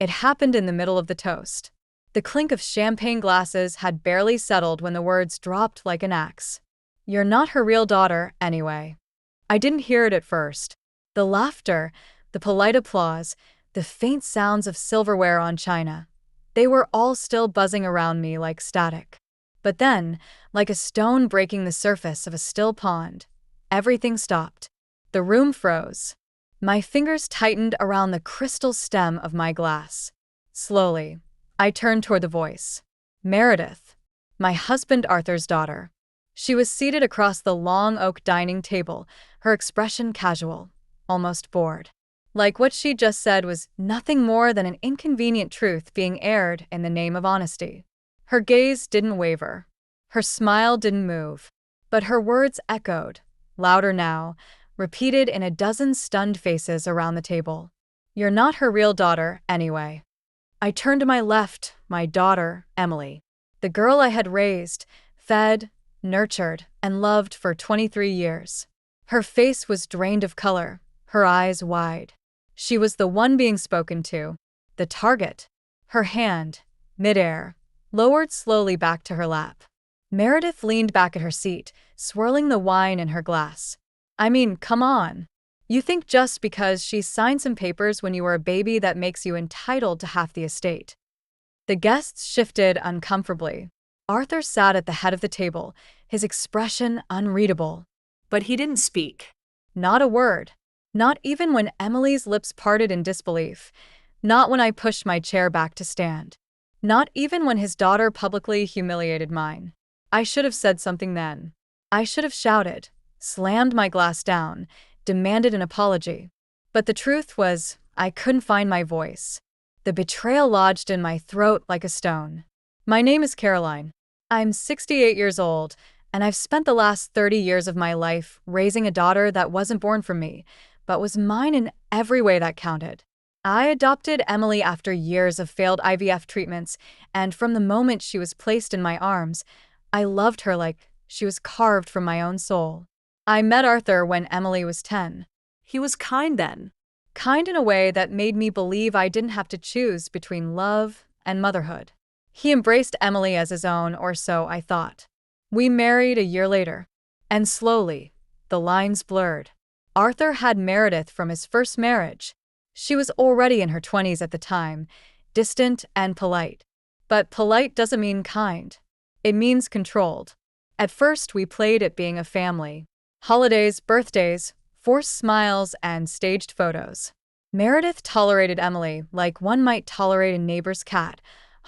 It happened in the middle of the toast. The clink of champagne glasses had barely settled when the words dropped like an axe. "You're not her real daughter, anyway." I didn't hear it at first. The laughter, the polite applause, the faint sounds of silverware on china. They were all still buzzing around me like static. But then, like a stone breaking the surface of a still pond, everything stopped. The room froze. My fingers tightened around the crystal stem of my glass. Slowly, I turned toward the voice. Meredith, my husband Arthur's daughter. She was seated across the long oak dining table, her expression casual, almost bored. Like what she just said was nothing more than an inconvenient truth being aired in the name of honesty. Her gaze didn't waver. Her smile didn't move. But her words echoed, louder now, repeated in a dozen stunned faces around the table. "You're not her real daughter, anyway." I turned to my left, my daughter, Emily. The girl I had raised, fed, nurtured, and loved for 23 years. Her face was drained of color, her eyes wide. She was the one being spoken to, the target. Her hand, midair, lowered slowly back to her lap. Meredith leaned back at her seat, swirling the wine in her glass. "I mean, come on. You think just because she signed some papers when you were a baby that makes you entitled to half the estate." The guests shifted uncomfortably. Arthur sat at the head of the table, his expression unreadable. But he didn't speak. Not a word. Not even when Emily's lips parted in disbelief. Not when I pushed my chair back to stand. Not even when his daughter publicly humiliated mine. I should have said something then. I should have shouted, slammed my glass down, demanded an apology. But the truth was, I couldn't find my voice. The betrayal lodged in my throat like a stone. "My name is Caroline. I'm 68 years old, and I've spent the last 30 years of my life raising a daughter that wasn't born from me, but was mine in every way that counted. I adopted Emily after years of failed IVF treatments, and from the moment she was placed in my arms, I loved her like she was carved from my own soul. I met Arthur when Emily was 10. He was kind then. Kind in a way that made me believe I didn't have to choose between love and motherhood. He embraced Emily as his own, or so I thought. We married a year later, and slowly, the lines blurred. Arthur had Meredith from his first marriage. She was already in her 20s at the time, distant and polite. But polite doesn't mean kind. It means controlled. At first, we played at being a family. Holidays, birthdays, forced smiles, and staged photos. Meredith tolerated Emily like one might tolerate a neighbor's cat,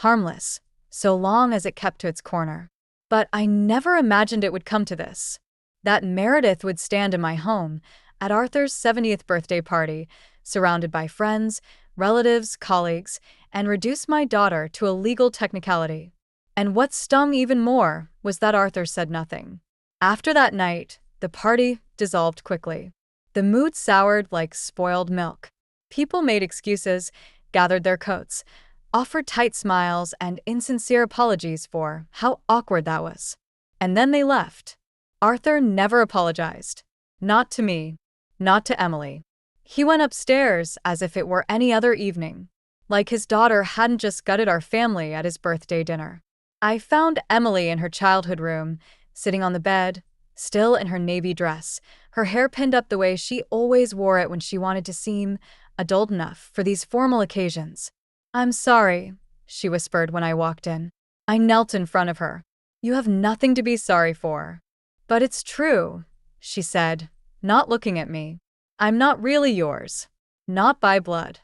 harmless, so long as it kept to its corner. But I never imagined it would come to this. That Meredith would stand in my home, at Arthur's 70th birthday party, surrounded by friends, relatives, colleagues, and reduce my daughter to a legal technicality. And what stung even more was that Arthur said nothing. After that night, the party dissolved quickly. The mood soured like spoiled milk. People made excuses, gathered their coats, offered tight smiles and insincere apologies for how awkward that was. And then they left. Arthur never apologized. Not to me. Not to Emily. He went upstairs as if it were any other evening, like his daughter hadn't just gutted our family at his birthday dinner. I found Emily in her childhood room, sitting on the bed, still in her navy dress, her hair pinned up the way she always wore it when she wanted to seem adult enough for these formal occasions. "I'm sorry," she whispered when I walked in. I knelt in front of her. "You have nothing to be sorry for." "But it's true," she said, not looking at me. "I'm not really yours. Not by blood."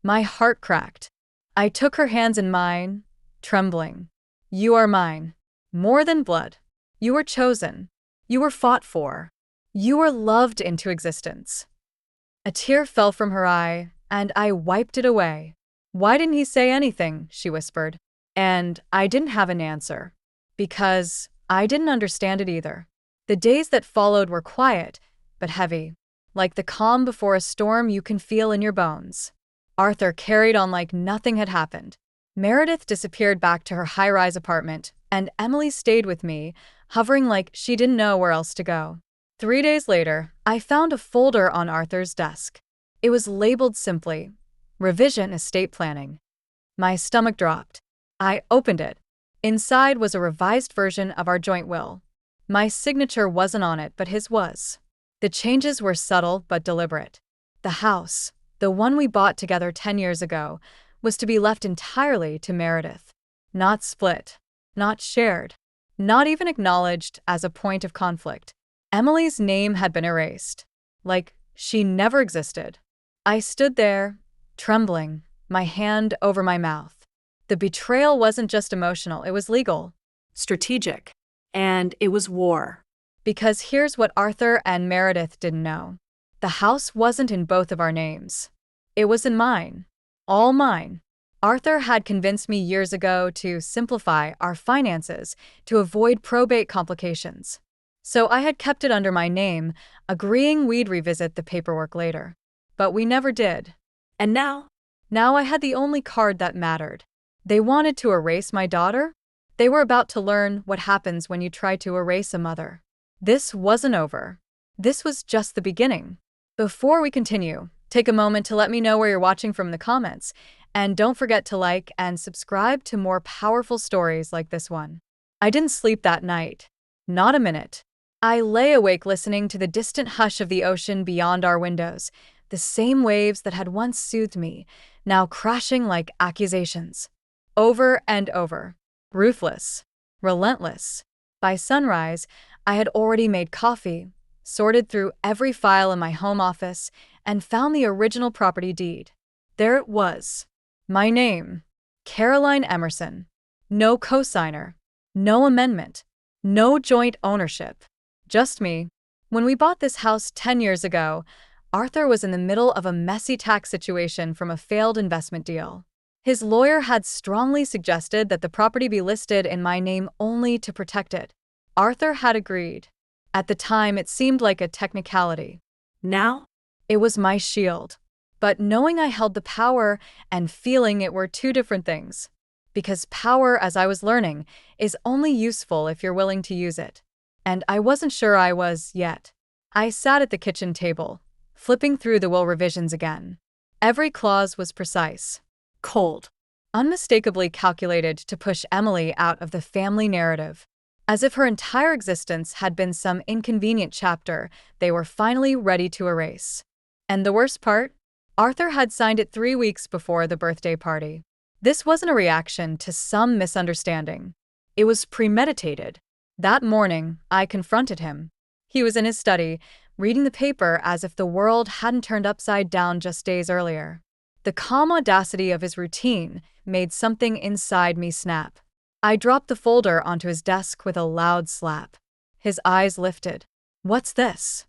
My heart cracked. I took her hands in mine, trembling. "You are mine. More than blood. You were chosen. You were fought for. You were loved into existence." A tear fell from her eye, and I wiped it away. "Why didn't he say anything?" she whispered. And I didn't have an answer. Because I didn't understand it either. The days that followed were quiet, but heavy. Like the calm before a storm you can feel in your bones. Arthur carried on like nothing had happened. Meredith disappeared back to her high-rise apartment, and Emily stayed with me, hovering like she didn't know where else to go. 3 days later, I found a folder on Arthur's desk. It was labeled simply, Revision estate planning. My stomach dropped. I opened it. Inside was a revised version of our joint will. My signature wasn't on it, but his was. The changes were subtle but deliberate. The house, the one we bought together 10 years ago, was to be left entirely to Meredith. Not split. Not shared. Not even acknowledged as a point of conflict. Emily's name had been erased. Like she never existed. I stood there, trembling, my hand over my mouth. The betrayal wasn't just emotional, it was legal. Strategic. And it was war. Because here's what Arthur and Meredith didn't know. The house wasn't in both of our names. It was in mine. All mine. Arthur had convinced me years ago to simplify our finances to avoid probate complications. So I had kept it under my name, agreeing we'd revisit the paperwork later. But we never did. And now? Now I had the only card that mattered. They wanted to erase my daughter? They were about to learn what happens when you try to erase a mother. This wasn't over. This was just the beginning. Before we continue, take a moment to let me know where you're watching from in the comments, and don't forget to like and subscribe to more powerful stories like this one. I didn't sleep that night. Not a minute. I lay awake listening to the distant hush of the ocean beyond our windows, the same waves that had once soothed me, now crashing like accusations. Over and over. Ruthless. Relentless. By sunrise, I had already made coffee, sorted through every file in my home office, and found the original property deed. There it was. My name. Caroline Emerson. No cosigner. No amendment. No joint ownership. Just me. When we bought this house 10 years ago, Arthur was in the middle of a messy tax situation from a failed investment deal. His lawyer had strongly suggested that the property be listed in my name only to protect it. Arthur had agreed. At the time, it seemed like a technicality. Now? It was my shield. But knowing I held the power and feeling it were two different things. Because power, as I was learning, is only useful if you're willing to use it. And I wasn't sure I was yet. I sat at the kitchen table, flipping through the will revisions again. Every clause was precise. Cold. Unmistakably calculated to push Emily out of the family narrative. As if her entire existence had been some inconvenient chapter they were finally ready to erase. And the worst part? Arthur had signed it 3 weeks before the birthday party. This wasn't a reaction to some misunderstanding. It was premeditated. That morning, I confronted him. He was in his study, reading the paper as if the world hadn't turned upside down just days earlier. The calm audacity of his routine made something inside me snap. I dropped the folder onto his desk with a loud slap. His eyes lifted. "What's this?"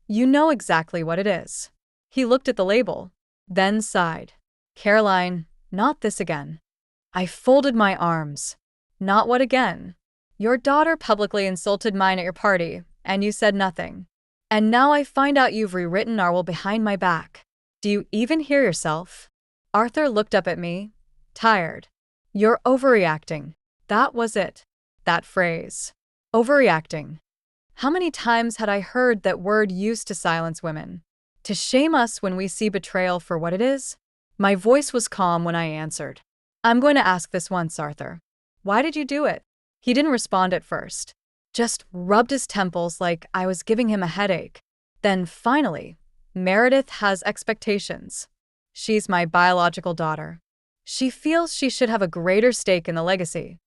"You know exactly what it is." He looked at the label, then sighed. "Caroline, not this again." I folded my arms. "Not what again?" "Your daughter publicly insulted mine at your party, and you said nothing. And now I find out you've rewritten our will behind my back. Do you even hear yourself?" Arthur looked up at me, tired. "You're overreacting." That was it. That phrase. Overreacting. How many times had I heard that word used to silence women? To shame us when we see betrayal for what it is? My voice was calm when I answered. "I'm going to ask this once, Arthur. Why did you do it?" He didn't respond at first. Just rubbed his temples like I was giving him a headache. Then finally, "Meredith has expectations. She's my biological daughter. She feels she should have a greater stake in the legacy.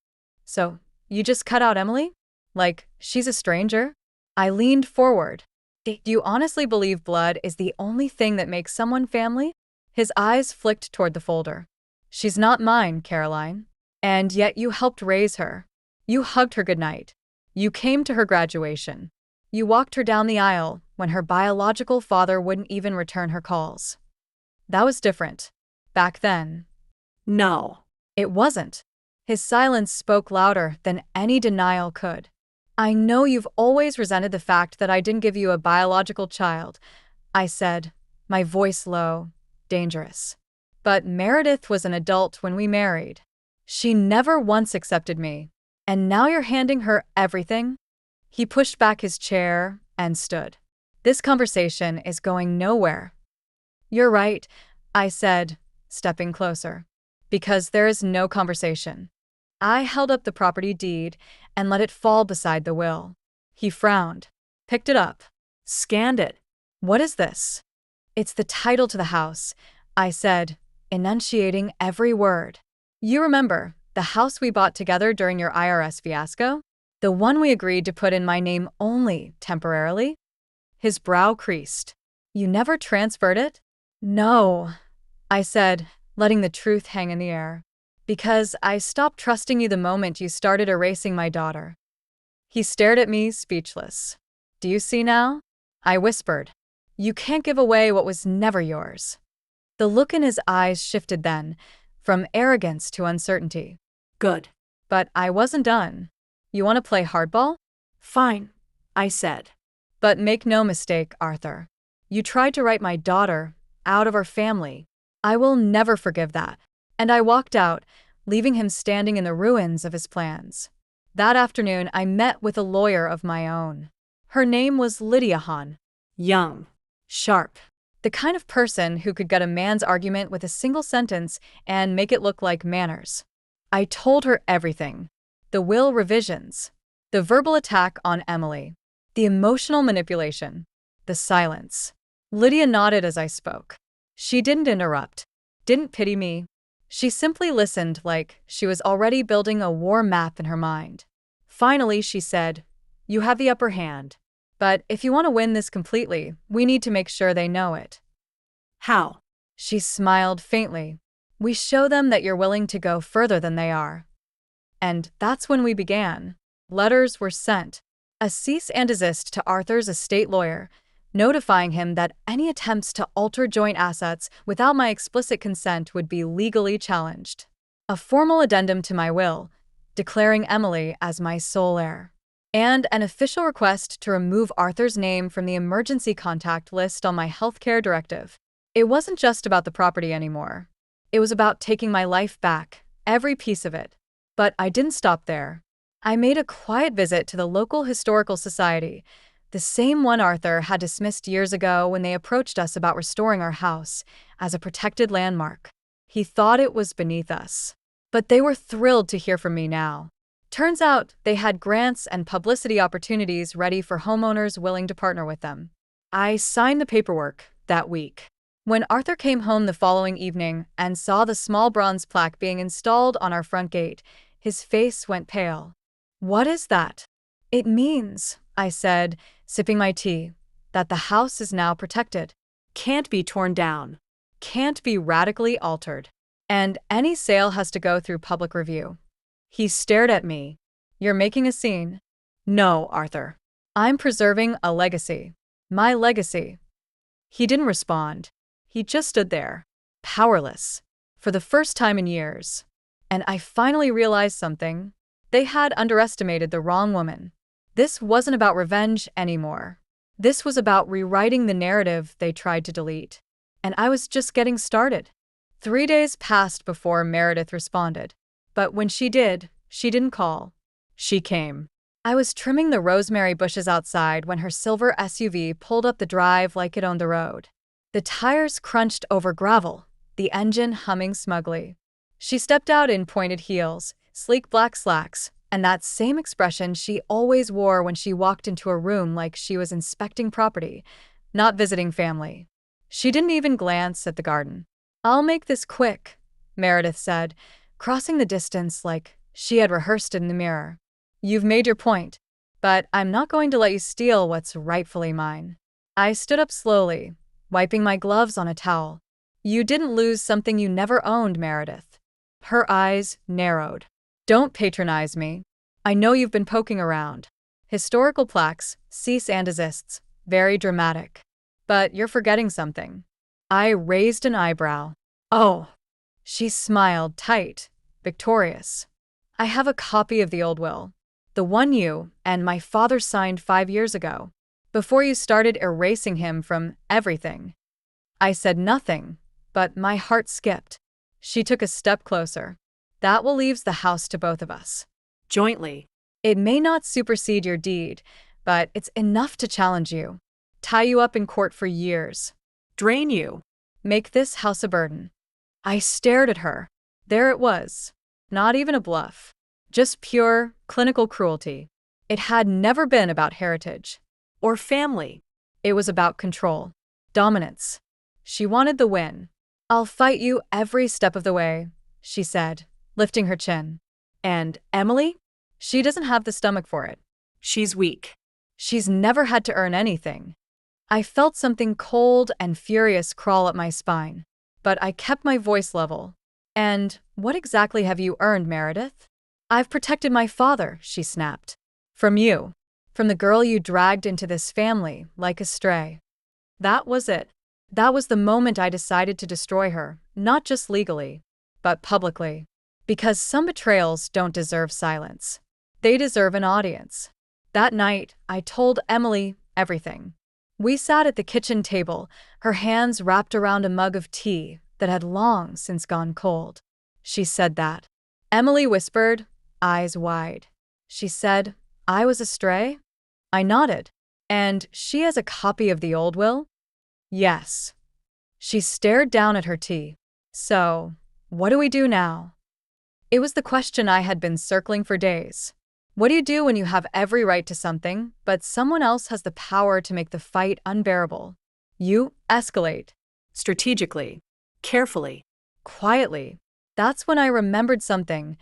So, you just cut out Emily? Like, she's a stranger?" I leaned forward. "Do you honestly believe blood is the only thing that makes someone family?" His eyes flicked toward the folder. "She's not mine, Caroline. And yet you helped raise her. You hugged her goodnight. You came to her graduation. You walked her down the aisle when her biological father wouldn't even return her calls. That was different. Back then." No. It wasn't. His silence spoke louder than any denial could. "I know you've always resented the fact that I didn't give you a biological child," I said, my voice low, dangerous. "But Meredith was an adult when we married. She never once accepted me. And now you're handing her everything?" He pushed back his chair and stood. "This conversation is going nowhere." "You're right," I said, stepping closer. Because there is no conversation. I held up the property deed and let it fall beside the will. He frowned, picked it up, scanned it. What is this? It's the title to the house, I said, enunciating every word. You remember, the house we bought together during your IRS fiasco? The one we agreed to put in my name only, temporarily? His brow creased. You never transferred it? No, I said, letting the truth hang in the air. Because I stopped trusting you the moment you started erasing my daughter. He stared at me, speechless. Do you see now? I whispered. You can't give away what was never yours. The look in his eyes shifted then, from arrogance to uncertainty. Good. But I wasn't done. You want to play hardball? Fine, I said. But make no mistake, Arthur. You tried to write my daughter out of our family. I will never forgive that. And I walked out, leaving him standing in the ruins of his plans. That afternoon, I met with a lawyer of my own. Her name was Lydia Hahn. Young. Sharp. The kind of person who could gut a man's argument with a single sentence and make it look like manners. I told her everything. The will revisions. The verbal attack on Emily. The emotional manipulation. The silence. Lydia nodded as I spoke. She didn't interrupt. Didn't pity me. She simply listened like she was already building a war map in her mind. Finally, she said, You have the upper hand. But if you want to win this completely, we need to make sure they know it. How? She smiled faintly. We show them that you're willing to go further than they are. And that's when we began. Letters were sent. A cease and desist to Arthur's estate lawyer, notifying him that any attempts to alter joint assets without my explicit consent would be legally challenged. A formal addendum to my will, declaring Emily as my sole heir. And an official request to remove Arthur's name from the emergency contact list on my healthcare directive. It wasn't just about the property anymore. It was about taking my life back, every piece of it. But I didn't stop there. I made a quiet visit to the local historical society, the same one Arthur had dismissed years ago when they approached us about restoring our house as a protected landmark. He thought it was beneath us. But they were thrilled to hear from me now. Turns out they had grants and publicity opportunities ready for homeowners willing to partner with them. I signed the paperwork that week. When Arthur came home the following evening and saw the small bronze plaque being installed on our front gate, his face went pale. What is that? It means, I said, sipping my tea, that the house is now protected. Can't be torn down. Can't be radically altered. And any sale has to go through public review. He stared at me. You're making a scene? No, Arthur. I'm preserving a legacy. My legacy. He didn't respond. He just stood there, powerless, for the first time in years. And I finally realized something. They had underestimated the wrong woman. This wasn't about revenge anymore. This was about rewriting the narrative they tried to delete. And I was just getting started. 3 days passed before Meredith responded. But when she did, she didn't call. She came. I was trimming the rosemary bushes outside when her silver SUV pulled up the drive like it owned the road. The tires crunched over gravel, the engine humming smugly. She stepped out in pointed heels, sleek black slacks, and that same expression she always wore when she walked into a room like she was inspecting property, not visiting family. She didn't even glance at the garden. I'll make this quick, Meredith said, crossing the distance like she had rehearsed it in the mirror. You've made your point, but I'm not going to let you steal what's rightfully mine. I stood up slowly, wiping my gloves on a towel. You didn't lose something you never owned, Meredith. Her eyes narrowed. Don't patronize me. I know you've been poking around. Historical plaques, cease and desists, very dramatic. But you're forgetting something. I raised an eyebrow. Oh. She smiled, tight, victorious. I have a copy of the old will. The one you and my father signed 5 years ago, before you started erasing him from everything. I said nothing, but my heart skipped. She took a step closer. That will leave the house to both of us. Jointly. It may not supersede your deed, but it's enough to challenge you. Tie you up in court for years. Drain you. Make this house a burden. I stared at her. There it was. Not even a bluff. Just pure, clinical cruelty. It had never been about heritage. Or family. It was about control. Dominance. She wanted the win. I'll fight you every step of the way, she said, lifting her chin. And Emily? She doesn't have the stomach for it. She's weak. She's never had to earn anything. I felt something cold and furious crawl up my spine, but I kept my voice level. And what exactly have you earned, Meredith? I've protected my father, she snapped. From you. From the girl you dragged into this family like a stray. That was it. That was the moment I decided to destroy her, not just legally, but publicly. Because some betrayals don't deserve silence. They deserve an audience. That night, I told Emily everything. We sat at the kitchen table, her hands wrapped around a mug of tea that had long since gone cold. She said that. Emily whispered, eyes wide. She said, I was a stray? I nodded. And she has a copy of the old will? Yes. She stared down at her tea. So, what do we do now? It was the question I had been circling for days. What do you do when you have every right to something, but someone else has the power to make the fight unbearable? You escalate. Strategically. Carefully. Quietly. That's when I remembered something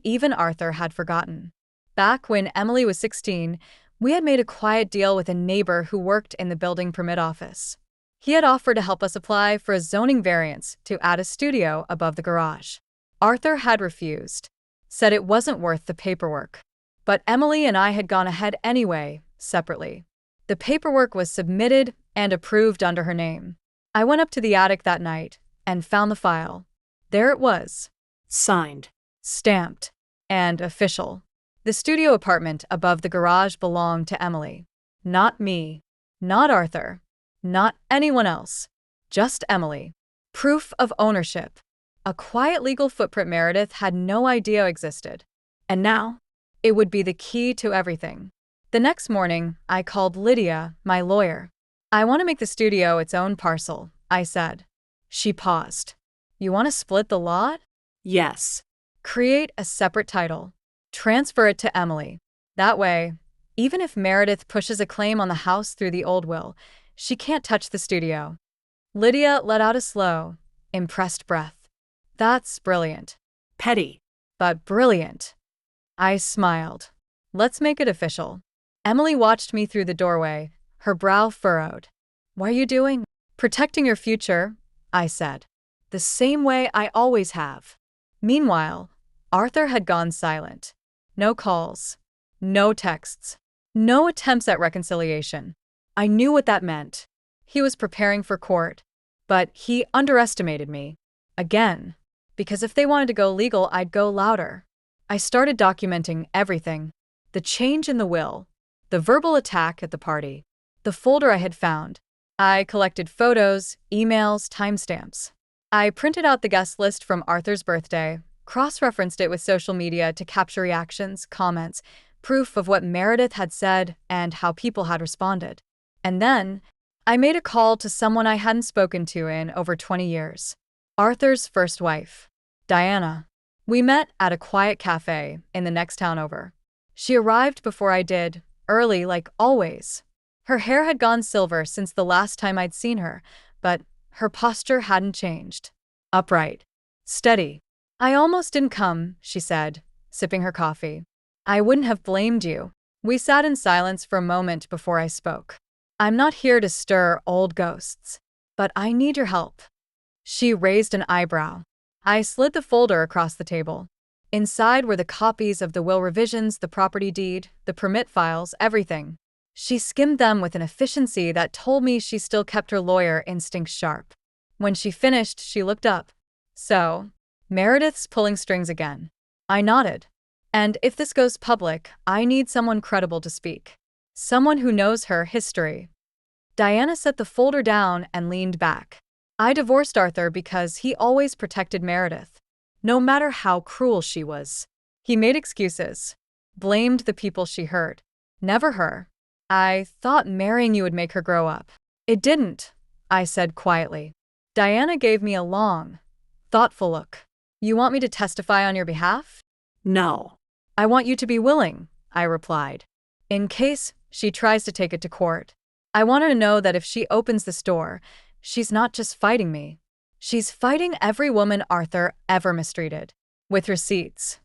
even Arthur had forgotten. Back when Emily was 16, we had made a quiet deal with a neighbor who worked in the building permit office. He had offered to help us apply for a zoning variance to add a studio above the garage. Arthur had refused, said it wasn't worth the paperwork. But Emily and I had gone ahead anyway, separately. The paperwork was submitted and approved under her name. I went up to the attic that night and found the file. There it was. Signed. Stamped. And official. The studio apartment above the garage belonged to Emily. Not me. Not Arthur. Not anyone else. Just Emily. Proof of ownership. A quiet legal footprint Meredith had no idea existed. And now, it would be the key to everything. The next morning, I called Lydia, my lawyer. I want to make the studio its own parcel, I said. She paused. You want to split the lot? Yes. Create a separate title. Transfer it to Emily. That way, even if Meredith pushes a claim on the house through the old will, she can't touch the studio. Lydia let out a slow, impressed breath. That's brilliant. Petty. But brilliant. I smiled. Let's make it official. Emily watched me through the doorway, her brow furrowed. What are you doing? Protecting your future, I said. The same way I always have. Meanwhile, Arthur had gone silent. No calls. No texts. No attempts at reconciliation. I knew what that meant. He was preparing for court. But he underestimated me. Again. Because if they wanted to go legal, I'd go louder. I started documenting everything. The change in the will. The verbal attack at the party. The folder I had found. I collected photos, emails, timestamps. I printed out the guest list from Arthur's birthday, cross-referenced it with social media to capture reactions, comments, proof of what Meredith had said and how people had responded. And then, I made a call to someone I hadn't spoken to in over 20 years. Arthur's first wife, Diana. We met at a quiet cafe in the next town over. She arrived before I did, early like always. Her hair had gone silver since the last time I'd seen her, but her posture hadn't changed. Upright. Steady. I almost didn't come, she said, sipping her coffee. I wouldn't have blamed you. We sat in silence for a moment before I spoke. I'm not here to stir old ghosts, but I need your help. She raised an eyebrow. I slid the folder across the table. Inside were the copies of the will revisions, the property deed, the permit files, everything. She skimmed them with an efficiency that told me she still kept her lawyer instincts sharp. When she finished, she looked up. So, Meredith's pulling strings again. I nodded. And if this goes public, I need someone credible to speak. Someone who knows her history. Diana set the folder down and leaned back. I divorced Arthur because he always protected Meredith. No matter how cruel she was. He made excuses. Blamed the people she hurt. Never her. I thought marrying you would make her grow up. It didn't, I said quietly. Diana gave me a long, Thoughtful look. You want me to testify on your behalf? No. I want you to be willing, I replied. In case she tries to take it to court. I want her to know that if she opens the store, she's not just fighting me. She's fighting every woman Arthur ever mistreated. With receipts.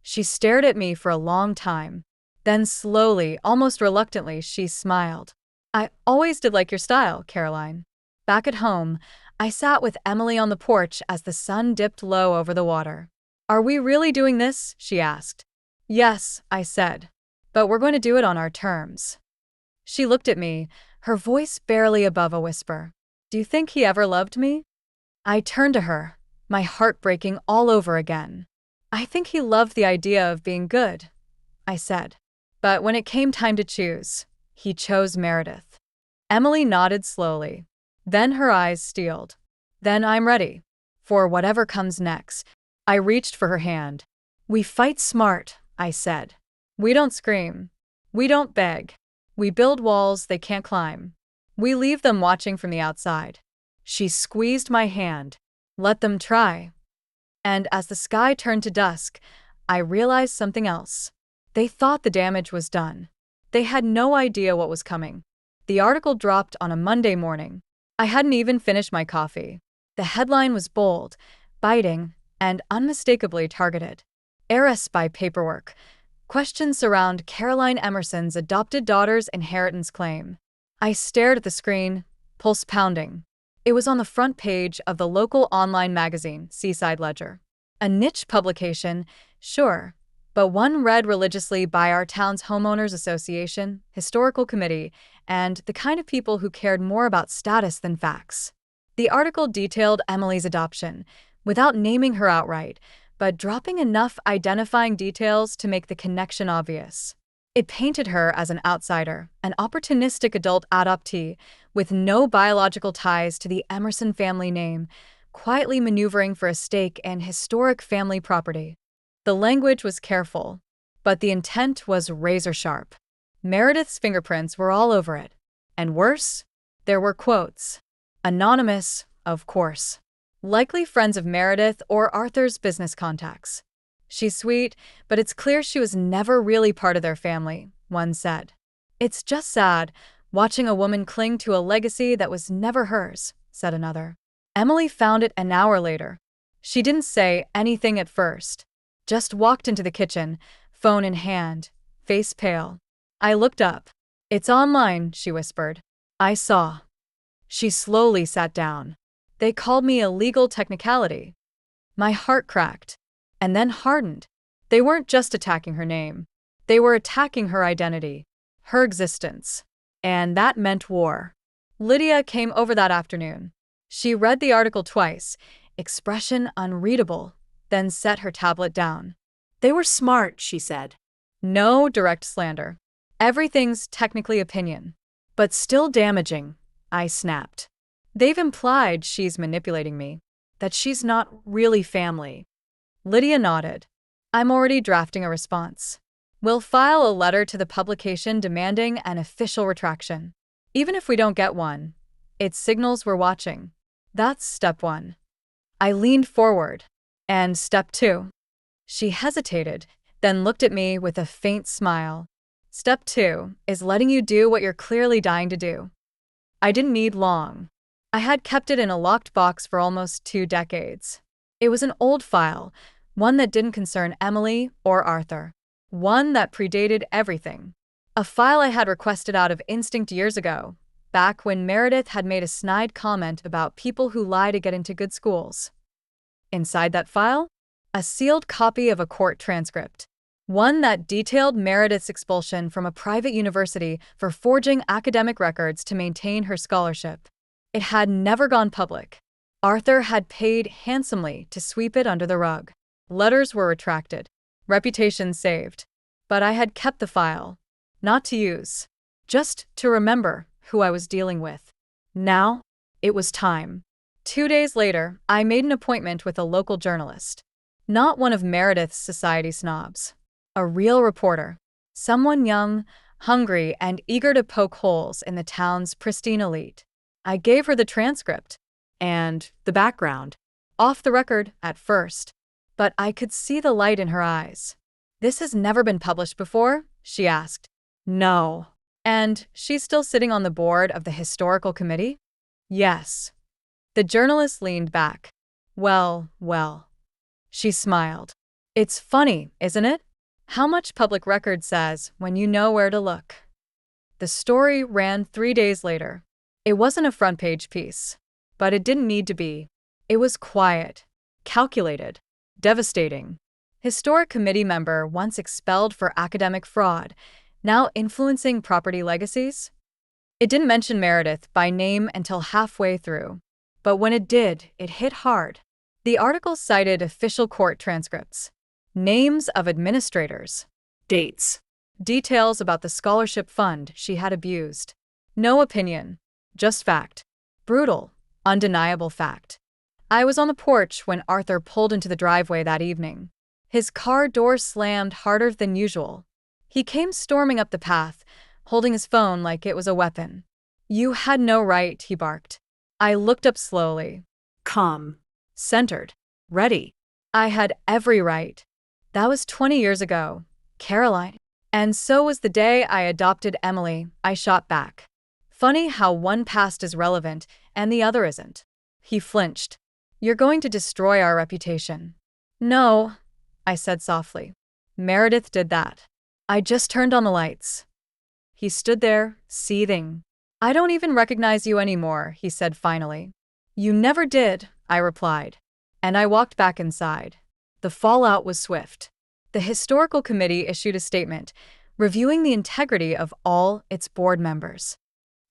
She stared at me for a long time. Then slowly, almost reluctantly, she smiled. I always did like your style, Caroline. Back at home, I sat with Emily on the porch as the sun dipped low over the water. Are we really doing this? She asked. Yes, I said. But we're going to do it on our terms. She looked at me, her voice barely above a whisper. Do you think he ever loved me? I turned to her, my heart breaking all over again. I think he loved the idea of being good, I said. But when it came time to choose, he chose Meredith. Emily nodded slowly. Then her eyes steeled. Then I'm ready. For whatever comes next. I reached for her hand. We fight smart, I said. We don't scream. We don't beg. We build walls they can't climb. We leave them watching from the outside. She squeezed my hand. Let them try. And as the sky turned to dusk, I realized something else. They thought the damage was done. They had no idea what was coming. The article dropped on a Monday morning. I hadn't even finished my coffee. The headline was bold, biting, and unmistakably targeted. Heiress by paperwork. Questions surround Caroline Emerson's adopted daughter's inheritance claim. I stared at the screen, pulse pounding. It was on the front page of the local online magazine, Seaside Ledger. A niche publication, sure, but one read religiously by our town's homeowners association, historical committee, and the kind of people who cared more about status than facts. The article detailed Emily's adoption, without naming her outright, but dropping enough identifying details to make the connection obvious. It painted her as an outsider, an opportunistic adult adoptee, with no biological ties to the Emerson family name, quietly maneuvering for a stake in historic family property. The language was careful, but the intent was razor-sharp. Meredith's fingerprints were all over it. And worse, there were quotes. Anonymous, of course. Likely friends of Meredith or Arthur's business contacts. She's sweet, but it's clear she was never really part of their family, one said. It's just sad, watching a woman cling to a legacy that was never hers, said another. Emily found it an hour later. She didn't say anything at first. Just walked into the kitchen, phone in hand, face pale. I looked up. It's online, she whispered. I saw. She slowly sat down. They called me a legal technicality. My heart cracked, and then hardened. They weren't just attacking her name. They were attacking her identity, her existence. And that meant war. Lydia came over that afternoon. She read the article twice, expression unreadable, then set her tablet down. They were smart, she said. No direct slander. Everything's technically opinion. But still damaging, I snapped. They've implied she's manipulating me, that she's not really family. Lydia nodded. I'm already drafting a response. We'll file a letter to the publication demanding an official retraction. Even if we don't get one, it signals we're watching. That's step one. I leaned forward. And step two. She hesitated, then looked at me with a faint smile. Step two is letting you do what you're clearly dying to do. I didn't need long. I had kept it in a locked box for almost 2 decades. It was an old file, one that didn't concern Emily or Arthur. One that predated everything. A file I had requested out of instinct years ago, back when Meredith had made a snide comment about people who lie to get into good schools. Inside that file, a sealed copy of a court transcript. One that detailed Meredith's expulsion from a private university for forging academic records to maintain her scholarship. It had never gone public. Arthur had paid handsomely to sweep it under the rug. Letters were retracted. Reputation saved. But I had kept the file. Not to use. Just to remember who I was dealing with. Now, it was time. 2 days later, I made an appointment with a local journalist. Not one of Meredith's society snobs. A real reporter. Someone young, hungry, and eager to poke holes in the town's pristine elite. I gave her the transcript. And the background. off the record at first, but I could see the light in her eyes. "This has never been published before?" she asked. "No." "And she's still sitting on the board of the historical committee?" "Yes." The journalist leaned back. Well, well. She smiled. "It's funny, isn't it? How much public record says when you know where to look." The story ran 3 days later. It wasn't a front-page piece, but it didn't need to be. It was quiet, calculated, devastating. Historic committee member once expelled for academic fraud, now influencing property legacies? It didn't mention Meredith by name until halfway through, but when it did, it hit hard. The article cited official court transcripts, names of administrators, Dates. details about the scholarship fund she had abused. No opinion, just fact. Brutal, undeniable fact. I was on the porch when Arthur pulled into the driveway that evening. His car door slammed harder than usual. He came storming up the path, holding his phone like it was a weapon. "You had no right," he barked. I looked up slowly. Calm. Centered. Ready. I had every right. That was 20 years ago, Caroline. And so was the day I adopted Emily, I shot back. Funny how one past is relevant and the other isn't. He flinched. "You're going to destroy our reputation." "No," I said softly. "Meredith did that. I just turned on the lights." He stood there, seething. "I don't even recognize you anymore," he said finally. "You never did," I replied. And I walked back inside. The fallout was swift. The historical committee issued a statement, reviewing the integrity of all its board members.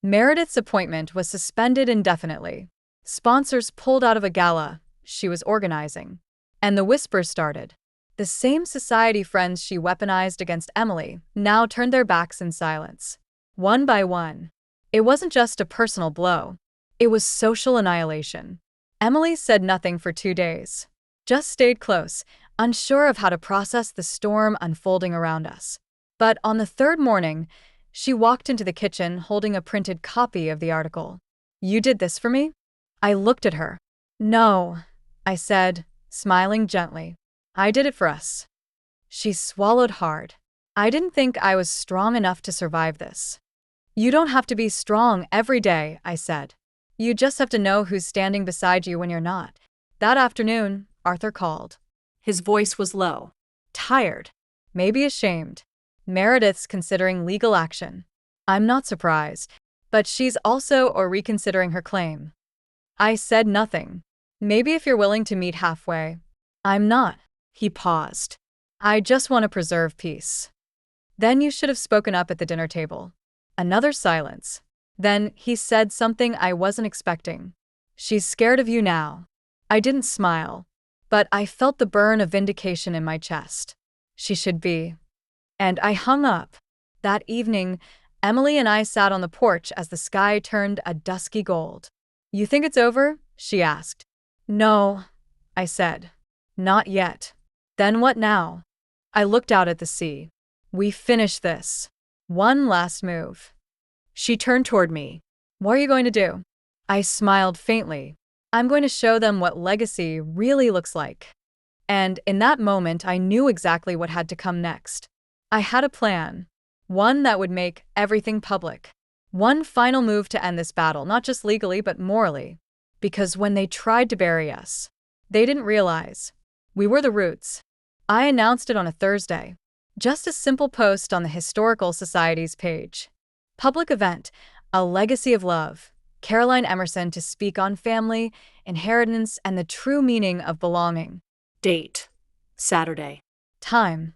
Meredith's appointment was suspended indefinitely. Sponsors pulled out of a gala she was organizing. And the whispers started. The same society friends she weaponized against Emily now turned their backs in silence. One by one. It wasn't just a personal blow. It was social annihilation. Emily said nothing for 2 days. Just stayed close, unsure of how to process the storm unfolding around us. But on the third morning, she walked into the kitchen holding a printed copy of the article. "You did this for me?" I looked at her. "No," I said, smiling gently. "I did it for us." She swallowed hard. "I didn't think I was strong enough to survive this." "You don't have to be strong every day," I said. "You just have to know who's standing beside you when you're not." That afternoon, Arthur called. His voice was low. Tired. Maybe ashamed. "Meredith's considering legal action." I'm not surprised. "But she's also reconsidering her claim." I said nothing. "Maybe if you're willing to meet halfway." "I'm not." He paused. "I just want to preserve peace." "Then you should have spoken up at the dinner table." Another silence. Then he said something I wasn't expecting. "She's scared of you now." I didn't smile, but I felt the burn of vindication in my chest. She should be. And I hung up. That evening, Emily and I sat on the porch as the sky turned a dusky gold. "You think it's over?" she asked. "No," I said. "Not yet." "Then what now?" I looked out at the sea. "We finish this. One last move." She turned toward me. "What are you going to do?" I smiled faintly. "I'm going to show them what legacy really looks like." And in that moment, I knew exactly what had to come next. I had a plan. One that would make everything public. One final move to end this battle, not just legally, but morally. Because when they tried to bury us, they didn't realize we were the roots. I announced it on a Thursday. Just a simple post on the Historical Society's page. Public event, a legacy of love. Caroline Emerson to speak on family, inheritance, and the true meaning of belonging. Date. Saturday. Time.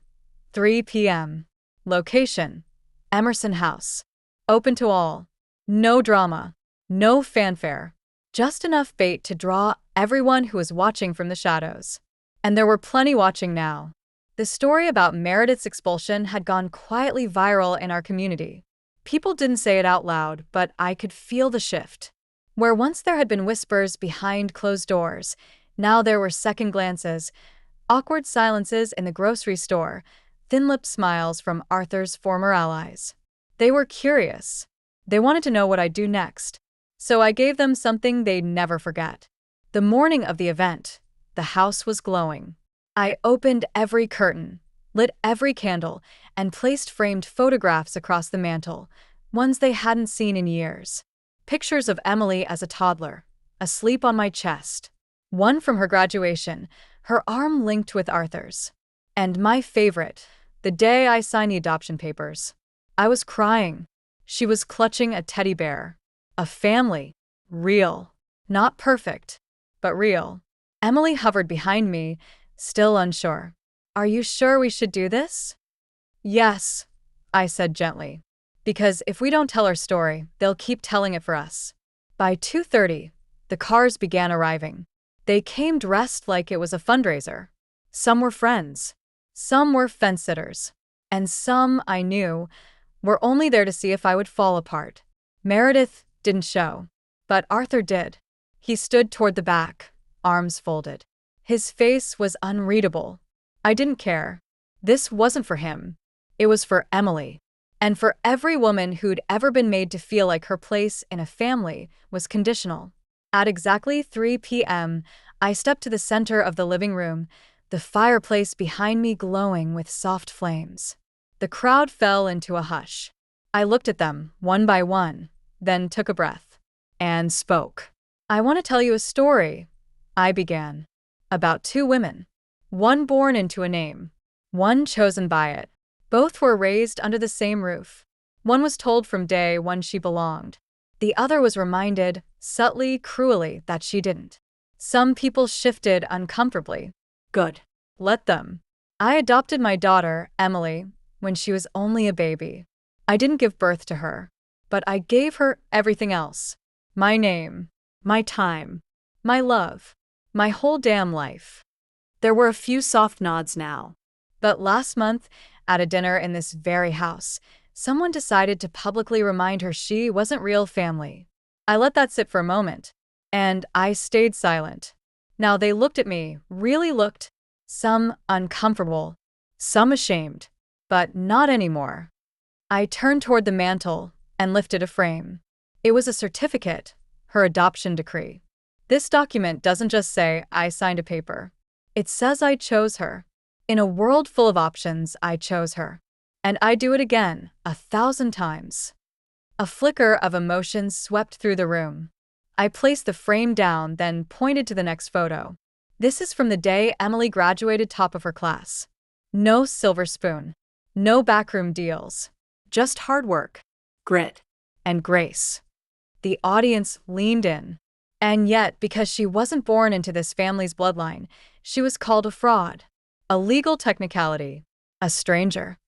3 p.m. Location. Emerson House. Open to all. No drama. No fanfare. Just enough bait to draw everyone who was watching from the shadows. And there were plenty watching now. The story about Meredith's expulsion had gone quietly viral in our community. People didn't say it out loud, but I could feel the shift. Where once there had been whispers behind closed doors, now there were second glances, awkward silences in the grocery store, thin-lipped smiles from Arthur's former allies. They were curious. They wanted to know what I'd do next. So I gave them something they'd never forget. The morning of the event, The house was glowing. I opened every curtain, lit every candle, and placed framed photographs across the mantel, ones they hadn't seen in years. Pictures of Emily as a toddler, asleep on my chest. One from her graduation, her arm linked with Arthur's. And my favorite, the day I signed the adoption papers. I was crying. She was clutching a teddy bear. A family. Real. Not perfect, but real. Emily hovered behind me, still unsure. Are you sure we should do this? Yes, I said gently. Because if we don't tell our story, they'll keep telling it for us. By 2:30, the cars began arriving. They came dressed like it was a fundraiser. Some were friends. Some were fence-sitters. And some, I knew, were only there to see if I would fall apart. Meredith didn't show. But Arthur did. He stood toward the back, arms folded. His face was unreadable. I didn't care. This wasn't for him. It was for Emily. And for every woman who'd ever been made to feel like her place in a family was conditional. At exactly 3 p.m., I stepped to the center of the living room, the fireplace behind me glowing with soft flames. The crowd fell into a hush. I looked at them, one by one, then took a breath, and spoke. I want to tell you a story, I began, about two women. One born into a name, one chosen by it. Both were raised under the same roof. One was told from day one she belonged. The other was reminded, subtly, cruelly, that she didn't. Some people shifted uncomfortably. Good. Let them. I adopted my daughter, Emily, when she was only a baby. I didn't give birth to her, but I gave her everything else. My name, my time, my love, my whole damn life. There were a few soft nods now. But last month, at a dinner in this very house, someone decided to publicly remind her she wasn't real family. I let that sit for a moment, and I stayed silent. Now they looked at me, really looked, some uncomfortable, some ashamed, but not anymore. I turned toward the mantel and lifted a frame. It was a certificate, her adoption decree. This document doesn't just say I signed a paper. It says I chose her. In a world full of options, I chose her. And I'd do it again, 1,000 times. A flicker of emotion swept through the room. I placed the frame down, then pointed to the next photo. This is from the day Emily graduated top of her class. No silver spoon. No backroom deals. Just hard work, grit, and grace. The audience leaned in. And yet, because she wasn't born into this family's bloodline, she was called a fraud. A legal technicality. A stranger.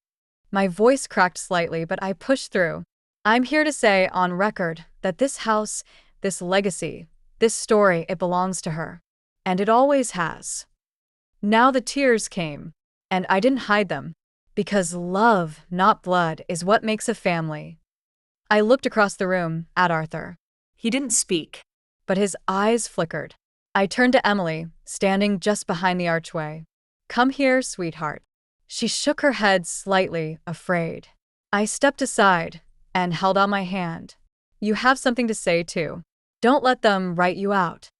My voice cracked slightly, but I pushed through. I'm here to say, on record, that this house, this legacy, this story, it belongs to her. And it always has. Now the tears came, and I didn't hide them. Because love, not blood, is what makes a family. I looked across the room at Arthur. He didn't speak, but his eyes flickered. I turned to Emily, standing just behind the archway. Come here, sweetheart. She shook her head slightly, afraid. I stepped aside and held out my hand. You have something to say, too. Don't let them write you out.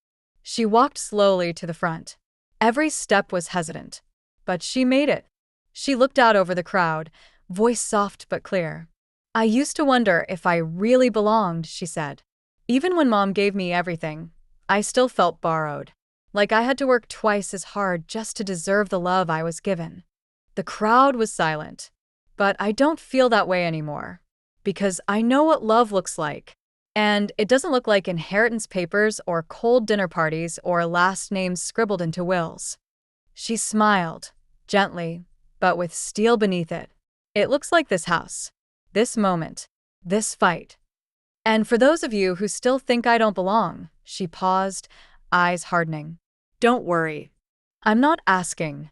She walked slowly to the front. Every step was hesitant, but she made it. She looked out over the crowd, voice soft but clear. I used to wonder if I really belonged, she said. Even when Mom gave me everything, I still felt borrowed. Like I had to work twice as hard just to deserve the love I was given. The crowd was silent. But I don't feel that way anymore. Because I know what love looks like. And it doesn't look like inheritance papers or cold dinner parties or last names scribbled into wills. She smiled, gently, but with steel beneath it. It looks like this house. This moment. This fight. And for those of you who still think I don't belong, she paused, eyes hardening. Don't worry. I'm not asking.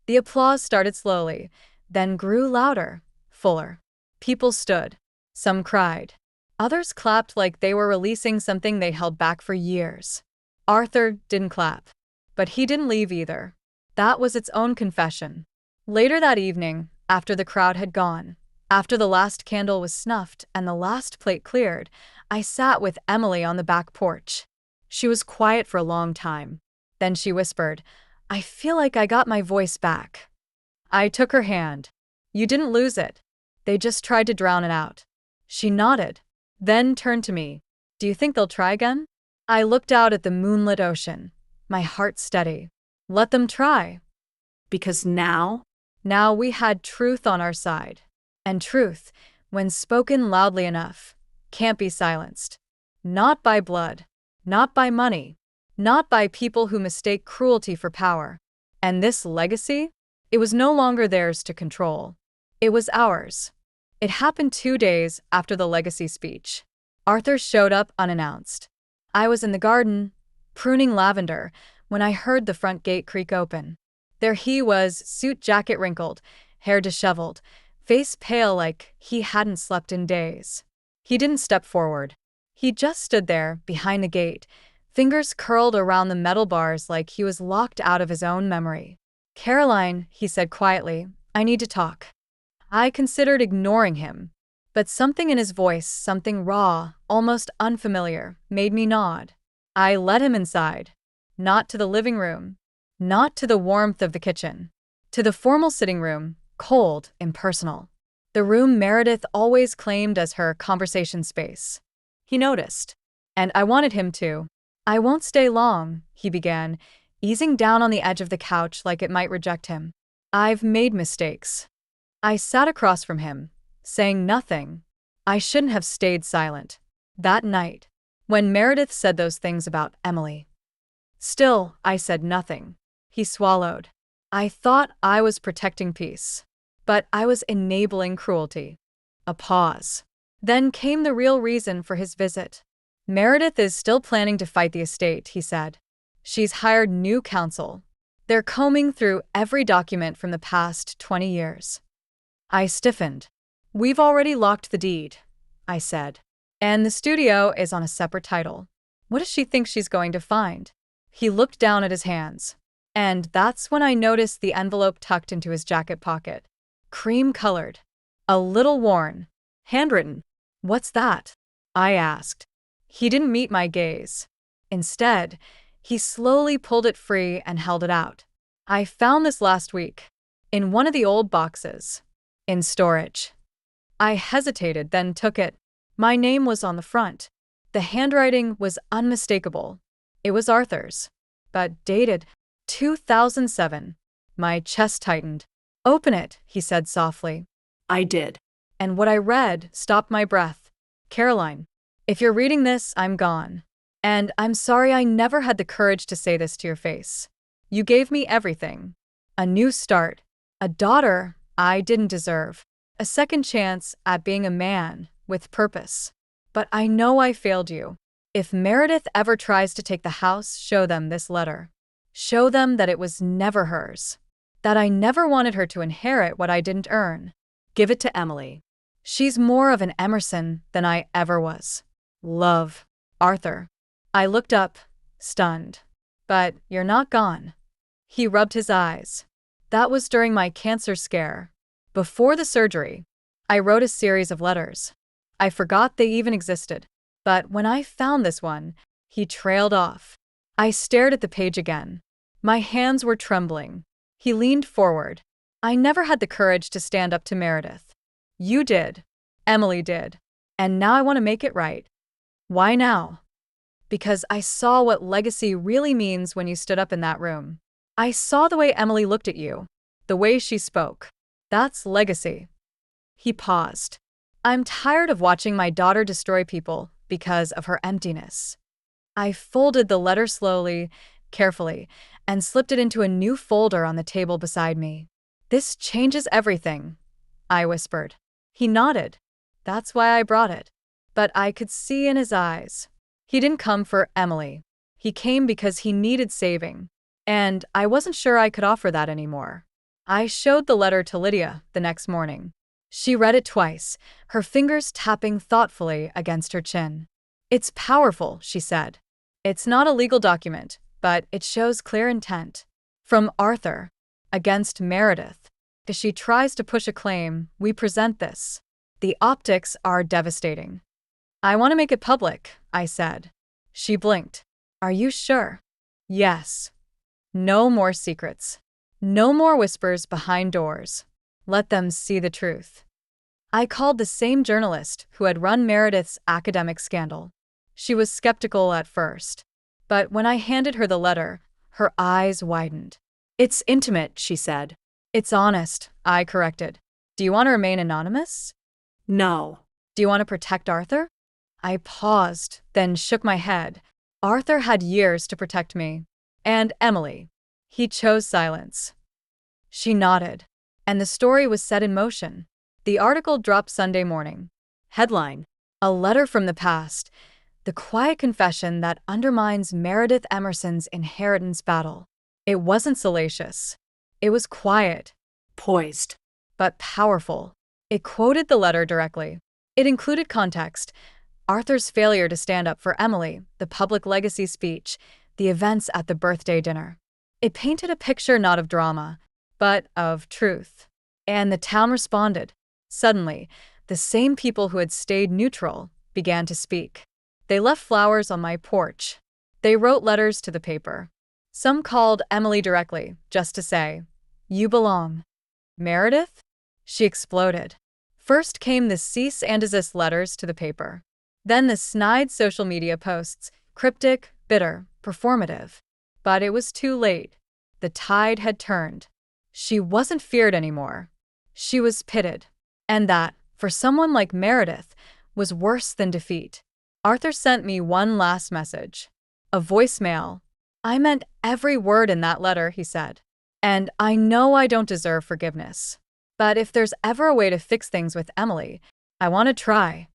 The applause started slowly, then grew louder, fuller. People stood. Some cried. Others clapped like they were releasing something they held back for years. Arthur didn't clap. But he didn't leave either. That was its own confession. Later that evening, after the crowd had gone, after the last candle was snuffed and the last plate cleared, I sat with Emily on the back porch. She was quiet for a long time. Then she whispered, I feel like I got my voice back. I took her hand. You didn't lose it. They just tried to drown it out. She nodded, then turned to me. Do you think they'll try again? I looked out at the moonlit ocean, my heart steady. Let them try. Because now, Now we had truth on our side. And truth, when spoken loudly enough, can't be silenced. Not by blood, not by money, not by people who mistake cruelty for power. And this legacy? It was no longer theirs to control. It was ours. It happened 2 days after the legacy speech. Arthur showed up unannounced. I was in the garden, pruning lavender, when I heard the front gate creak open. There he was, suit jacket wrinkled, hair disheveled, face pale like he hadn't slept in days. He didn't step forward. He just stood there, behind the gate, fingers curled around the metal bars like he was locked out of his own memory. Caroline, he said quietly, I need to talk. I considered ignoring him, but something in his voice, something raw, almost unfamiliar, made me nod. I led him inside. Not to the living room, not to the warmth of the kitchen, to the formal sitting room, cold, impersonal. The room Meredith always claimed as her conversation space. He noticed, and I wanted him to. I won't stay long, he began, easing down on the edge of the couch like it might reject him. I've made mistakes. I sat across from him, saying nothing. I shouldn't have stayed silent. That night, when Meredith said those things about Emily. Still, I said nothing. He swallowed. I thought I was protecting peace, but I was enabling cruelty. A pause. Then came the real reason for his visit. Meredith is still planning to fight the estate, he said. She's hired new counsel. They're combing through every document from the past 20 years. I stiffened. We've already locked the deed, I said. And the studio is on a separate title. What does she think she's going to find? He looked down at his hands. And that's when I noticed the envelope tucked into his jacket pocket. Cream-colored. A little worn. Handwritten. What's that? I asked. He didn't meet my gaze. Instead, he slowly pulled it free and held it out. I found this last week. In one of the old boxes. In storage. I hesitated, then took it. My name was on the front. The handwriting was unmistakable. It was Arthur's. But dated 2007. My chest tightened. Open it, he said softly. I did. And what I read stopped my breath. Caroline, if you're reading this, I'm gone. And I'm sorry I never had the courage to say this to your face. You gave me everything. A new start. A daughter I didn't deserve. A second chance at being a man with purpose. But I know I failed you. If Meredith ever tries to take the house, show them this letter. Show them that it was never hers. That I never wanted her to inherit what I didn't earn. Give it to Emily. She's more of an Emerson than I ever was. Love, Arthur. I looked up, stunned. But you're not gone. He rubbed his eyes. That was during my cancer scare. Before the surgery, I wrote a series of letters. I forgot they even existed. But when I found this one, he trailed off. I stared at the page again. My hands were trembling. He leaned forward. I never had the courage to stand up to Meredith. You did. Emily did. And now I want to make it right. Why now? Because I saw what legacy really means when you stood up in that room. I saw the way Emily looked at you. The way she spoke. That's legacy. He paused. I'm tired of watching my daughter destroy people because of her emptiness. I folded the letter slowly, carefully, and slipped it into a new folder on the table beside me. This changes everything, I whispered. He nodded. That's why I brought it. But I could see in his eyes. He didn't come for Emily. He came because he needed saving. And I wasn't sure I could offer that anymore. I showed the letter to Lydia the next morning. She read it twice, her fingers tapping thoughtfully against her chin. It's powerful, she said. It's not a legal document, but it shows clear intent. From Arthur. Against Meredith. If she tries to push a claim, we present this. The optics are devastating. I want to make it public, I said. She blinked. Are you sure? Yes. No more secrets. No more whispers behind doors. Let them see the truth. I called the same journalist who had run Meredith's academic scandal. She was skeptical at first, but when I handed her the letter, her eyes widened. It's intimate, she said. It's honest, I corrected. Do you want to remain anonymous? No. Do you want to protect Arthur? I paused, then shook my head. Arthur had years to protect me. And Emily. He chose silence. She nodded, and the story was set in motion. The article dropped Sunday morning. Headline: A letter from the past. The quiet confession that undermines Meredith Emerson's inheritance battle. It wasn't salacious. It was quiet, Poised. but powerful. It quoted the letter directly. It included context: Arthur's failure to stand up for Emily, the public legacy speech, the events at the birthday dinner. It painted a picture not of drama, but of truth. And the town responded. Suddenly, the same people who had stayed neutral began to speak. They left flowers on my porch. They wrote letters to the paper. Some called Emily directly, just to say, "You belong." Meredith? She exploded. First came the cease and desist letters to the paper. Then the snide social media posts, cryptic, bitter, performative. But it was too late. The tide had turned. She wasn't feared anymore. She was pitted. And that, for someone like Meredith, was worse than defeat. Arthur sent me one last message. A voicemail. I meant every word in that letter, he said. And I know I don't deserve forgiveness. But if there's ever a way to fix things with Emily, I want to try.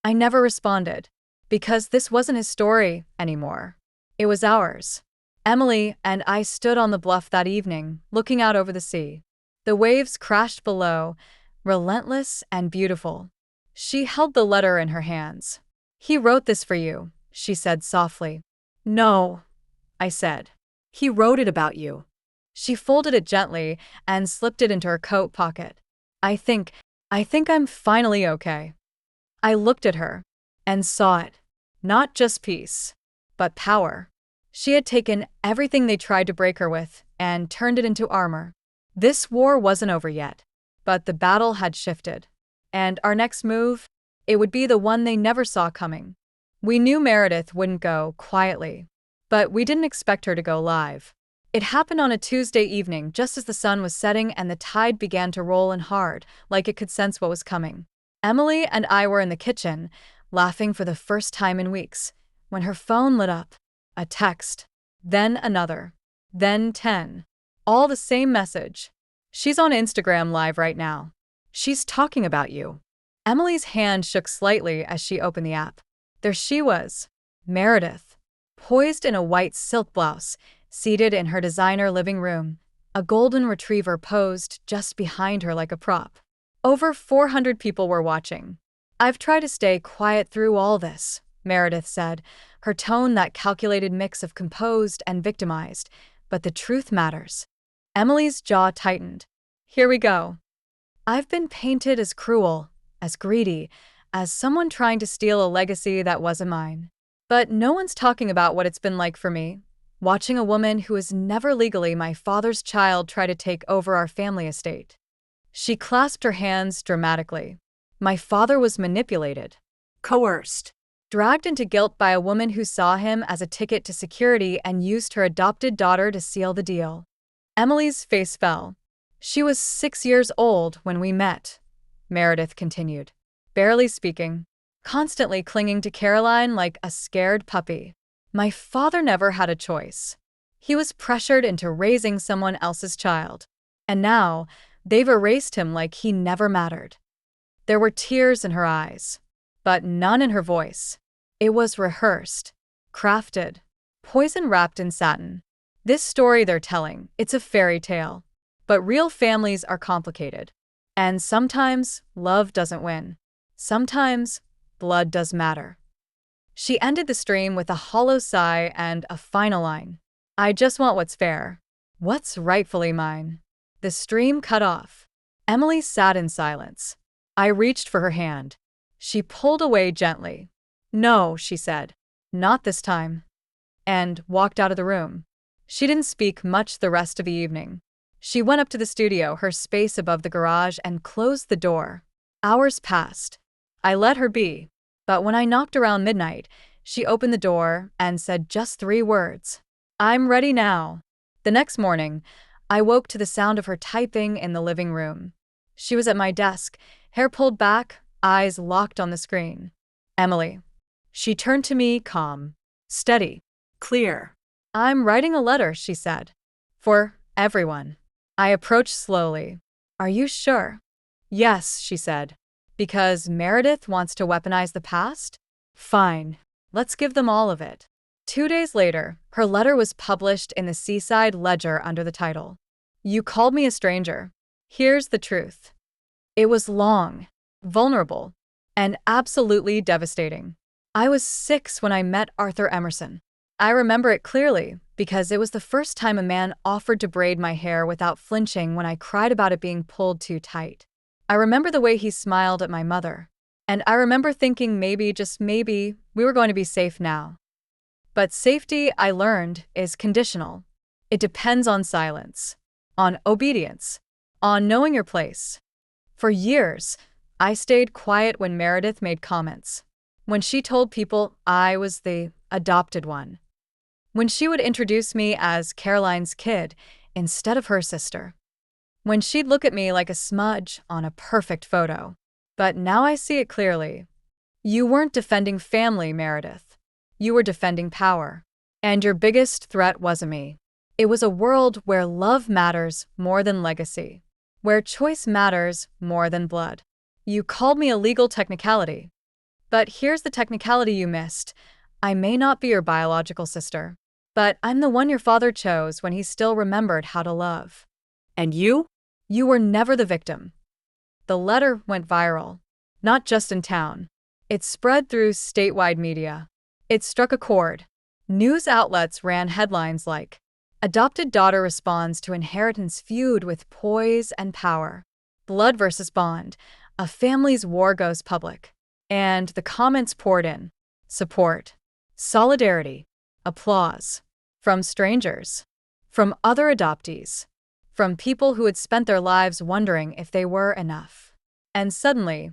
I never responded, because this wasn't his story anymore. It was ours. Emily and I stood on the bluff that evening, looking out over the sea. The waves crashed below, relentless and beautiful. She held the letter in her hands. He wrote this for you, she said softly. No, I said. He wrote it about you. She folded it gently and slipped it into her coat pocket. I think I'm finally okay. I looked at her and saw it. Not just peace, but power. She had taken everything they tried to break her with and turned it into armor. This war wasn't over yet, but the battle had shifted. And our next move? It would be the one they never saw coming. We knew Meredith wouldn't go quietly, but we didn't expect her to go live. It happened on a Tuesday evening just as the sun was setting and the tide began to roll in hard, like it could sense what was coming. Emily and I were in the kitchen, laughing for the first time in weeks, when her phone lit up. A text. Then another. Then 10. All the same message. She's on Instagram Live right now. She's talking about you. Emily's hand shook slightly as she opened the app. There she was, Meredith, poised in a white silk blouse, seated in her designer living room. A golden retriever posed just behind her like a prop. Over 400 people were watching. I've tried to stay quiet through all this, Meredith said, her tone that calculated mix of composed and victimized, but the truth matters. Emily's jaw tightened. Here we go. I've been painted as cruel, as greedy, as someone trying to steal a legacy that wasn't mine. But no one's talking about what it's been like for me, watching a woman who is never legally my father's child try to take over our family estate. She clasped her hands dramatically. My father was manipulated, Coerced. dragged into guilt by a woman who saw him as a ticket to security and used her adopted daughter to seal the deal. Emily's face fell. She was 6 years old when we met, Meredith continued, barely speaking, constantly clinging to Caroline like a scared puppy. My father never had a choice. He was pressured into raising someone else's child. And now, they've erased him like he never mattered. There were tears in her eyes, but none in her voice. It was rehearsed, crafted, poison wrapped in satin. This story they're telling, it's a fairy tale. But real families are complicated. And sometimes, love doesn't win. Sometimes, blood does matter. She ended the stream with a hollow sigh and a final line. I just want what's fair. What's rightfully mine. The stream cut off. Emily sat in silence. I reached for her hand. She pulled away gently. No, she said. Not this time. And walked out of the room. She didn't speak much the rest of the evening. She went up to the studio, her space above the garage, and closed the door. Hours passed. I let her be. But when I knocked around midnight, she opened the door and said just 3 words. "I'm ready now." The next morning, I woke to the sound of her typing in the living room. She was at my desk, hair pulled back, eyes locked on the screen. "Emily." She turned to me, calm, steady. Clear. "I'm writing a letter," she said. "For everyone." I approached slowly. "Are you sure?" "Yes," she said. "Because Meredith wants to weaponize the past?" "Fine. Let's give them all of it." 2 days later, her letter was published in the Seaside Ledger under the title, "You Called Me a Stranger. Here's the Truth." It was long, vulnerable, and absolutely devastating. I was 6 when I met Arthur Emerson. I remember it clearly because it was the first time a man offered to braid my hair without flinching when I cried about it being pulled too tight. I remember the way he smiled at my mother. And I remember thinking maybe, just maybe, we were going to be safe now. But safety, I learned, is conditional. It depends on silence, on obedience, on knowing your place. For years, I stayed quiet when Meredith made comments. When she told people I was the adopted one. When she would introduce me as Caroline's kid instead of her sister. When she'd look at me like a smudge on a perfect photo. But now I see it clearly. You weren't defending family, Meredith. You were defending power. And your biggest threat wasn't me. It was a world where love matters more than legacy. Where choice matters more than blood. You called me a legal technicality. But here's the technicality you missed. I may not be your biological sister. But I'm the one your father chose when he still remembered how to love. And you? You were never the victim. The letter went viral. Not just in town. It spread through statewide media. It struck a chord. News outlets ran headlines like, "Adopted daughter responds to inheritance feud with poise and power. Blood versus bond. A family's war goes public." And the comments poured in. Support. Solidarity. Applause. From strangers. From other adoptees. From people who had spent their lives wondering if they were enough. And suddenly,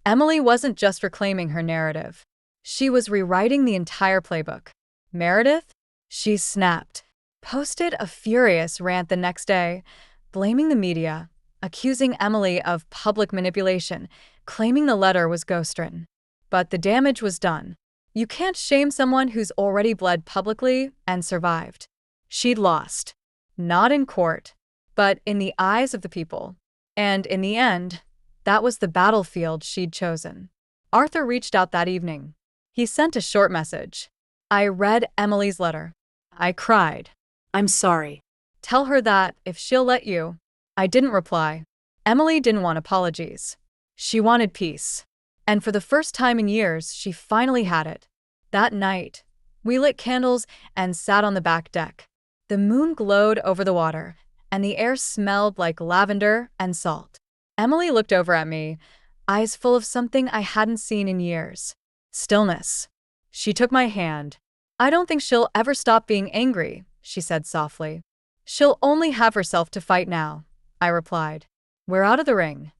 Emily wasn't just reclaiming her narrative. She was rewriting the entire playbook. Meredith? She snapped. Posted a furious rant the next day, blaming the media, accusing Emily of public manipulation, claiming the letter was ghostwritten. But the damage was done. You can't shame someone who's already bled publicly and survived. She'd lost. Not in court, but in the eyes of the people. And in the end, that was the battlefield she'd chosen. Arthur reached out that evening. He sent a short message. I read Emily's letter. I cried. I'm sorry. Tell her that, if she'll let you. I didn't reply. Emily didn't want apologies. She wanted peace. And for the first time in years, she finally had it. That night, we lit candles and sat on the back deck. The moon glowed over the water, and the air smelled like lavender and salt. Emily looked over at me, eyes full of something I hadn't seen in years. Stillness. She took my hand. I don't think she'll ever stop being angry, she said softly. She'll only have herself to fight now, I replied. We're out of the ring.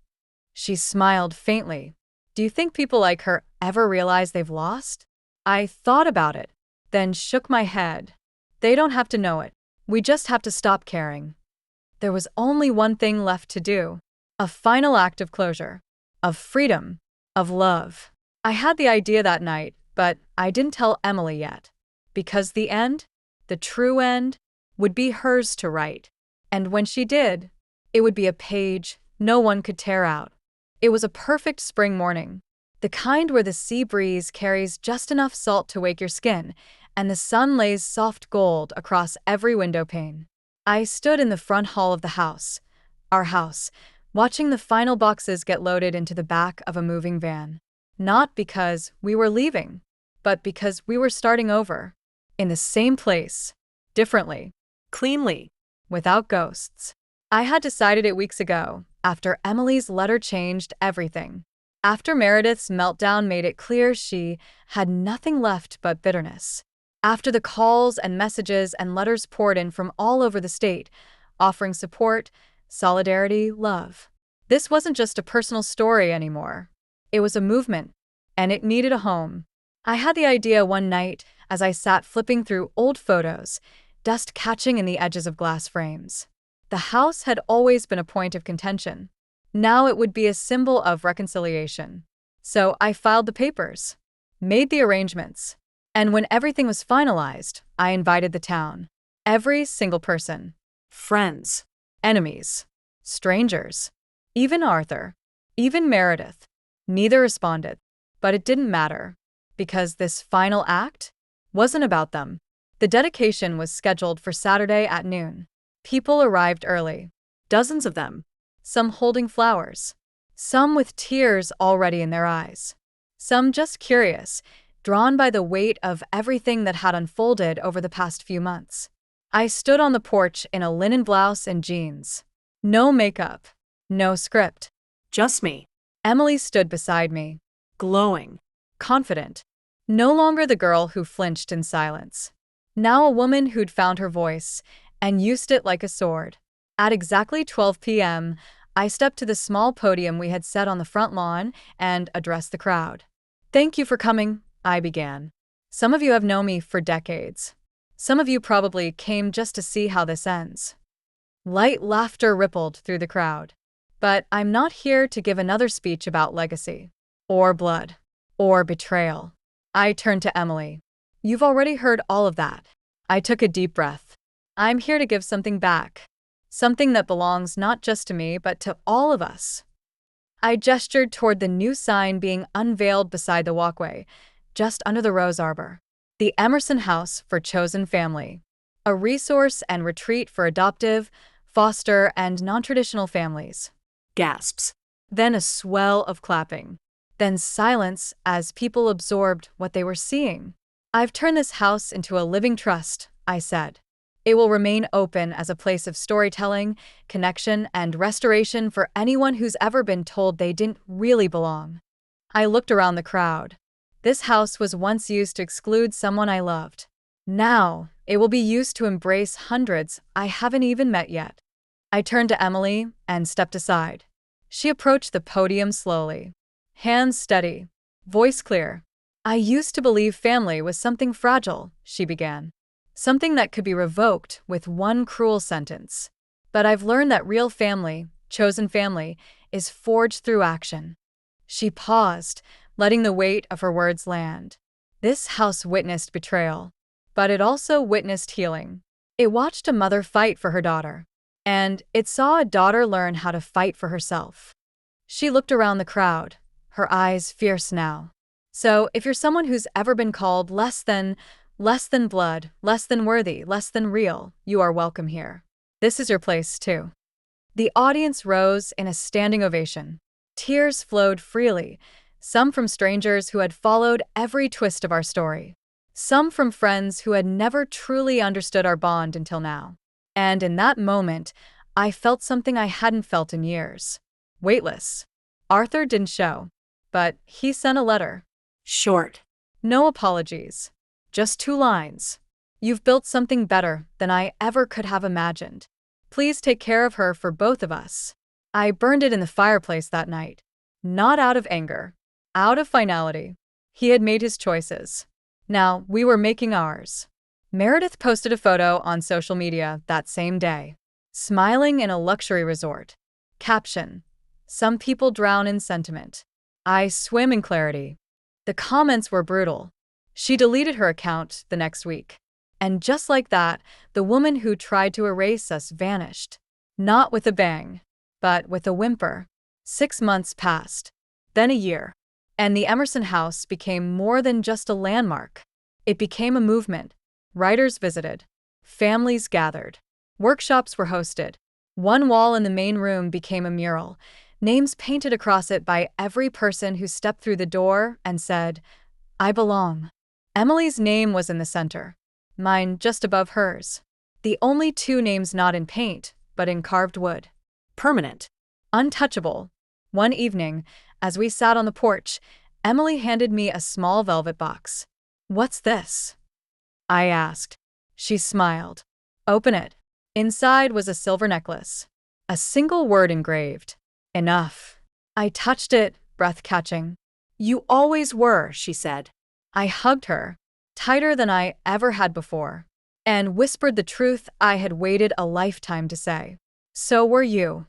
She smiled faintly. Do you think people like her ever realize they've lost? I thought about it, then shook my head. They don't have to know it. We just have to stop caring. There was only one thing left to do. A final act of closure. Of freedom. Of love. I had the idea that night, but I didn't tell Emily yet. Because the end, the true end, would be hers to write. And when she did, it would be a page no one could tear out. It was a perfect spring morning. The kind where the sea breeze carries just enough salt to wake your skin, and the sun lays soft gold across every window pane. I stood in the front hall of the house, our house, watching the final boxes get loaded into the back of a moving van. Not because we were leaving, but because we were starting over. In the same place. Differently. Cleanly. Without ghosts. I had decided it weeks ago, after Emily's letter changed everything. After Meredith's meltdown made it clear she had nothing left but bitterness. After the calls and messages and letters poured in from all over the state, offering support, solidarity, love. This wasn't just a personal story anymore. It was a movement, and it needed a home. I had the idea one night as I sat flipping through old photos, dust catching in the edges of glass frames. The house had always been a point of contention. Now it would be a symbol of reconciliation. So I filed the papers, made the arrangements, and when everything was finalized, I invited the town. Every single person. Friends. Enemies. Strangers. Even Arthur. Even Meredith. Neither responded. But it didn't matter, because this final act wasn't about them. The dedication was scheduled for Saturday at noon. People arrived early. Dozens of them. Some holding flowers. Some with tears already in their eyes. Some just curious, drawn by the weight of everything that had unfolded over the past few months. I stood on the porch in a linen blouse and jeans. No makeup. No script. Just me. Emily stood beside me. Glowing. Confident. No longer the girl who flinched in silence. Now a woman who'd found her voice and used it like a sword. At exactly 12 p.m., I stepped to the small podium we had set on the front lawn and addressed the crowd. "Thank you for coming," I began. "Some of you have known me for decades. Some of you probably came just to see how this ends." Light laughter rippled through the crowd. But I'm not here to give another speech about legacy, or blood, or betrayal. I turned to Emily. "You've already heard all of that." I took a deep breath. "I'm here to give something back. Something that belongs not just to me, but to all of us." I gestured toward the new sign being unveiled beside the walkway, just under the rose arbor. "The Emerson House for Chosen Family. A resource and retreat for adoptive, foster, and non-traditional families." Gasps. Then a swell of clapping. Then silence as people absorbed what they were seeing. "I've turned this house into a living trust," I said. "It will remain open as a place of storytelling, connection, and restoration for anyone who's ever been told they didn't really belong." I looked around the crowd. This house was once used to exclude someone I loved. Now, it will be used to embrace hundreds I haven't even met yet. I turned to Emily and stepped aside. She approached the podium slowly. Hands steady. Voice clear. "I used to believe family was something fragile," she began. "Something that could be revoked with one cruel sentence. But I've learned that real family, chosen family, is forged through action." She paused, letting the weight of her words land. This house witnessed betrayal, but it also witnessed healing. It watched a mother fight for her daughter, and it saw a daughter learn how to fight for herself. She looked around the crowd, her eyes fierce now. "So, if you're someone who's ever been called less than blood, less than worthy, less than real, you are welcome here. This is your place, too." The audience rose in a standing ovation. Tears flowed freely, some from strangers who had followed every twist of our story, some from friends who had never truly understood our bond until now. And in that moment, I felt something I hadn't felt in years. Weightless. Arthur didn't show, but he sent a letter. Short. No apologies. Just 2 lines. "You've built something better than I ever could have imagined. Please take care of her for both of us." I burned it in the fireplace that night. Not out of anger. Out of finality. He had made his choices. Now we were making ours. Meredith posted a photo on social media that same day. Smiling in a luxury resort. Caption: "Some people drown in sentiment. I swim in clarity." The comments were brutal. She deleted her account the next week. And just like that, the woman who tried to erase us vanished. Not with a bang, but with a whimper. 6 months passed. Then a year. And the Emerson House became more than just a landmark. It became a movement. Writers visited. Families gathered. Workshops were hosted. One wall in the main room became a mural, names painted across it by every person who stepped through the door and said, "I belong." Emily's name was in the center, mine just above hers. The only 2 names not in paint, but in carved wood. Permanent. Untouchable. One evening, as we sat on the porch, Emily handed me a small velvet box. "What's this?" I asked. She smiled. Open it. Inside was a silver necklace. A single word engraved. Enough. I touched it, breath catching. You always were, she said. I hugged her, tighter than I ever had before, and whispered the truth I had waited a lifetime to say. So were you.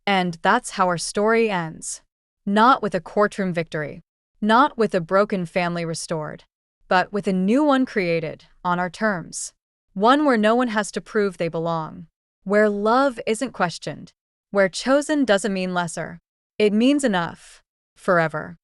And that's how our story ends. Not with a courtroom victory, not with a broken family restored, but with a new one created, on our terms. One where no one has to prove they belong. Where love isn't questioned. Where chosen doesn't mean lesser. It means enough. Forever.